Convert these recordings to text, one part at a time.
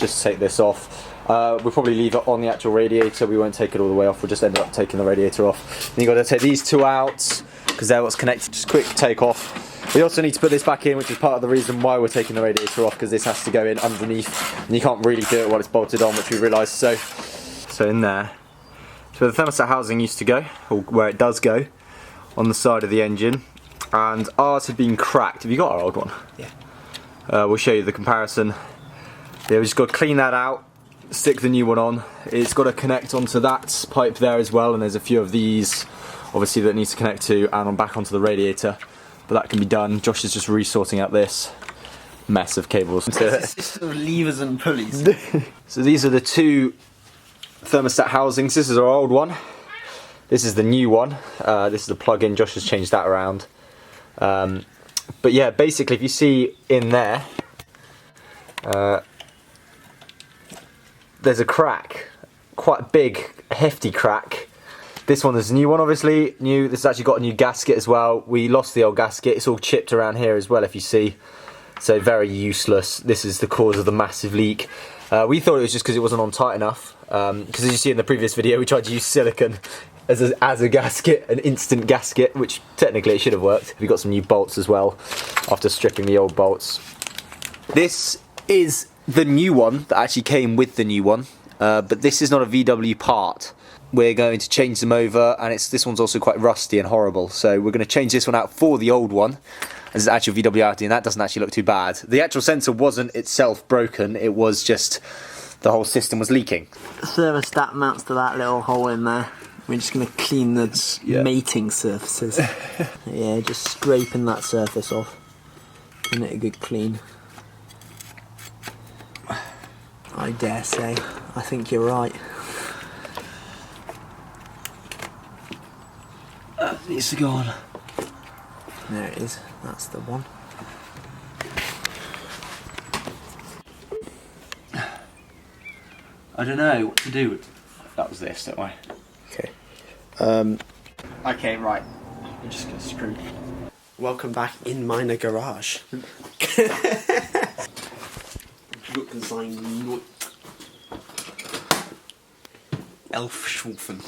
just take this off. We'll probably leave it on the actual radiator, we won't take it all the way off, we'll just end up taking the radiator off. Then you've got to take these two out, because they're what's connected, just quick take off. We also need to put this back in, which is part of the reason why we're taking the radiator off, because this has to go in underneath, and you can't really do it while it's bolted on, which we realised. So in there, it's where the thermostat housing used to go, or where it does go, on the side of the engine. And ours had been cracked. Have you got our old one? Yeah. We'll show you the comparison. Yeah, we just got to clean that out, stick the new one on. It's got to connect onto that pipe there as well, and there's a few of these, obviously, that needs to connect to and on back onto the radiator. But that can be done. Josh is just resorting out this mess of cables. It's a system of levers and pulleys. So these are the two thermostat housings. This is our old one. This is the new one. This is the plug-in. Josh has changed that around. But yeah, basically, if you see in there, there's a crack, quite a big, hefty crack. This one is a new one, obviously. New. This has actually got a new gasket as well. We lost the old gasket. It's all chipped around here as well, if you see. So very useless. This is the cause of the massive leak. We thought it was just because it wasn't on tight enough. Because as you see in the previous video, we tried to use silicone as a gasket, an instant gasket, which technically it should have worked. We got some new bolts as well after stripping the old bolts. This is the new one that actually came with the new one, but this is not a VW part. We're going to change them over, and this one's also quite rusty and horrible, so we're going to change this one out for the old one as an actual VW Audi, and that doesn't actually look too bad. The actual sensor wasn't itself broken, it was just the whole system was leaking. The thermostat mounts to that little hole in there. We're just going to clean the mating surfaces. Yeah, just scraping that surface off. Giving it a good clean. I dare say, I think you're right. That needs to go on. There it is, that's the one. I don't know what to do. That was this, don't I? Okay. Okay, right. I'm just gonna screw. Welcome back in meine Garage. Elfschwufen.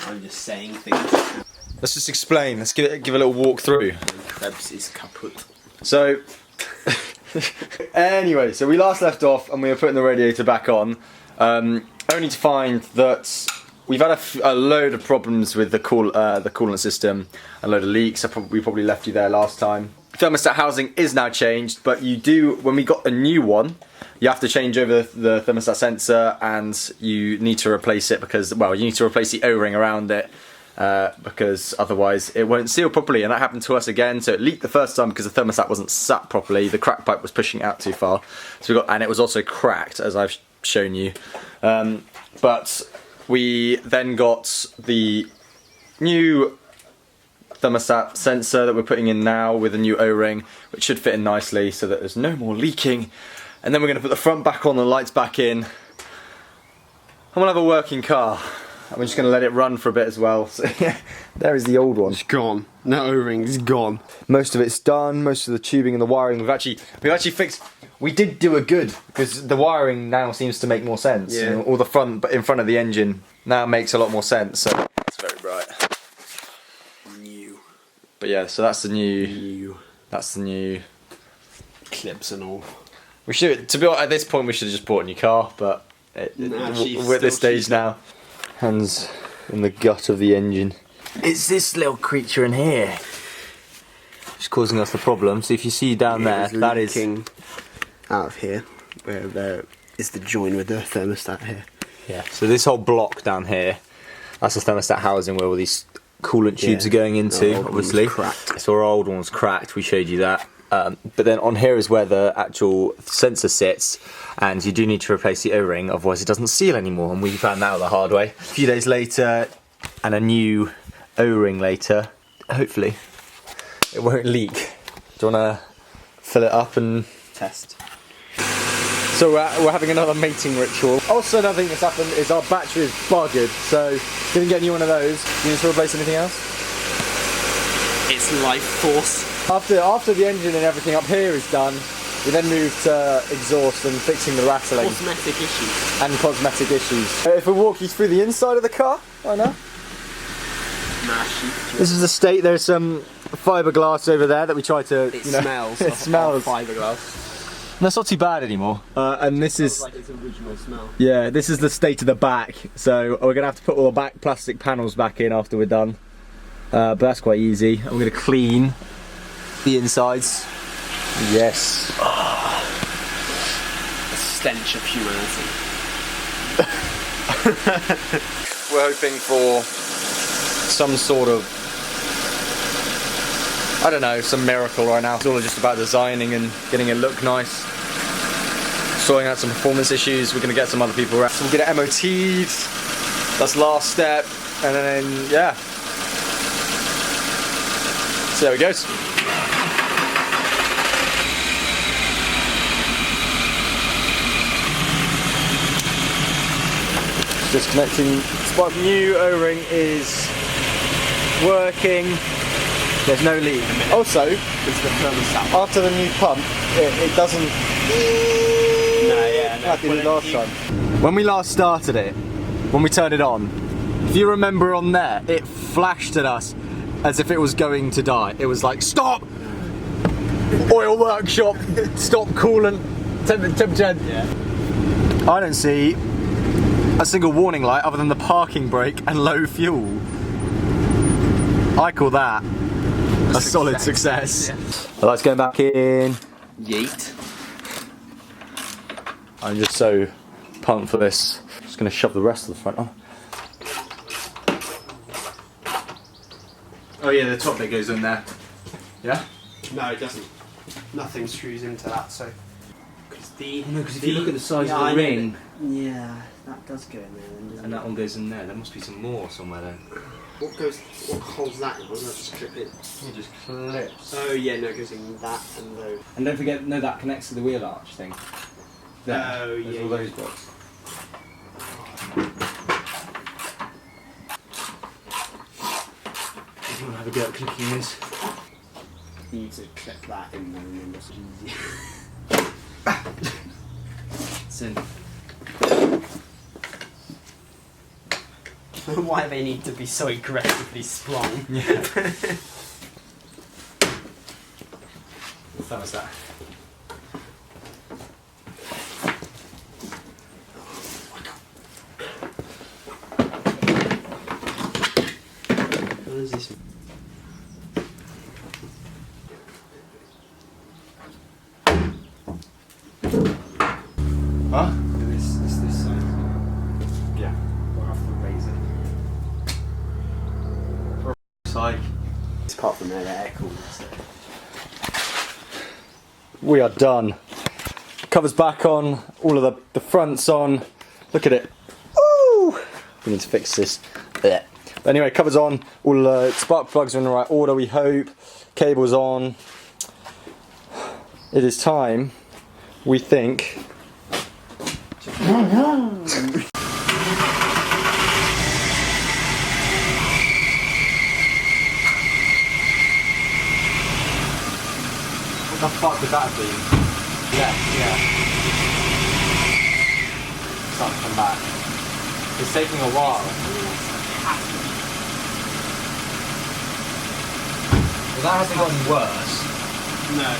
I'm just saying things. Let's just explain. Let's give a little walk through. Krebs is kaputt. So, anyway, so we last left off and we were putting the radiator back on, only to find that we've had a load of problems with the coolant system, a load of leaks. We probably left you there last time. Thermostat housing is now changed, but you do, when we got a new one, you have to change over the thermostat sensor, and you need to replace it because, well, you need to replace the O-ring around it, because otherwise it won't seal properly, and that happened to us again. So it leaked the first time because the thermostat wasn't sat properly, the crack pipe was pushing out too far, so and it was also cracked, as I've shown you. But we then got the new thermostat sensor that we're putting in now with a new O-ring, which should fit in nicely so that there's no more leaking. And then we're going to put the front back on, the lights back in, and we'll have a working car. And we're just going to let it run for a bit as well. So yeah, there is the old one. It's gone. No O-ring's gone. Most of it's done. Most of the tubing and the wiring we've actually fixed. We did do a good, because the wiring now seems to make more sense. Yeah. You know, all the front, but in front of the engine now makes a lot more sense. So it's very bright. New. But yeah, so that's the new. That's the new Clips and all. We should, to be honest, at this point, we should have just bought a new car, but we're at this stage now. Hands in the gut of the engine. It's this little creature in here. It's causing us the problem. So if you see down there, that is out of here, where there is the join with the thermostat here. Yeah. So this whole block down here, that's the thermostat housing where all these coolant tubes are going into. Obviously, so our old one's cracked. We showed you that. But then on here is where the actual sensor sits, and you do need to replace the O-ring, otherwise it doesn't seal anymore, and we found that out the hard way. A few days later, and a new O-ring later, hopefully it won't leak. Do you want to fill it up and test? So we're having another mating ritual. Also, another thing that's happened is our battery is buggered, so going to get a new one of those. You need to replace anything else? It's life force. After the engine and everything up here is done, We then moved to exhaust and fixing the rattling. Cosmetic issues. And cosmetic issues. If we walk you through the inside of the car, I know. This is the state. There's some fiberglass over there that we tried to. It smells. It smells. Fiberglass. That's not too bad anymore. And this is like its original smell. Yeah, this is the state of the back. So we're gonna have to put all the back plastic panels back in after we're done. But that's quite easy. And we're gonna clean the insides. Yes. The stench of humanity. We're hoping for some sort of, I don't know, some miracle right now. It's all just about designing and getting it look nice. Sorting out some performance issues. We're going to get some other people around. So we'll get it MOT'd. That's the last step. And then, yeah. See how it goes. Disconnecting spark. New O-ring is working. There's no leak. Also, It's the thermostat. after the new pump, it doesn't. No, Like it did last time. When we last started it, when we turned it on, if you remember on there, it flashed at us as if it was going to die. It was like, stop! Oil workshop, stop coolant, temperature. Yeah. I don't see a single warning light other than the parking brake and low fuel. I call that a solid success. Yeah. The light's going back in. Yeet. I'm just so pumped for this. Just going to shove the rest of the front on. Oh yeah, the top bit goes in there. Yeah? No, it doesn't. Nothing screws into that, so. Because if you look at the size of the ring, yeah, that does go in there then, doesn't and that one goes in there, there must be some more somewhere then. What holds that in? Doesn't that just clip in? It just clips. Oh yeah, no, it goes in that and those. And don't forget, no, that connects to the wheel arch thing. There. Oh, There's yeah, all yeah. those blocks. If you want to have a go at clicking this. You need to clip that in there and then it's easy. It's in. Why they need to be so aggressively sprung. Yeah. That was that. What is this? Huh? This side. Yeah. We'll have to raise it. It's like Apart from there, the air cooled. So. we are done. Covers back on, all of the fronts on. Look at it. Woo! We need to fix this. Blech. But anyway, covers on, all the spark plugs are in the right order, we hope. Cables on. It is time, we think. What the fuck would that have been? Yeah. It's not come back. It's taking a while. Well, that hasn't gotten worse. No.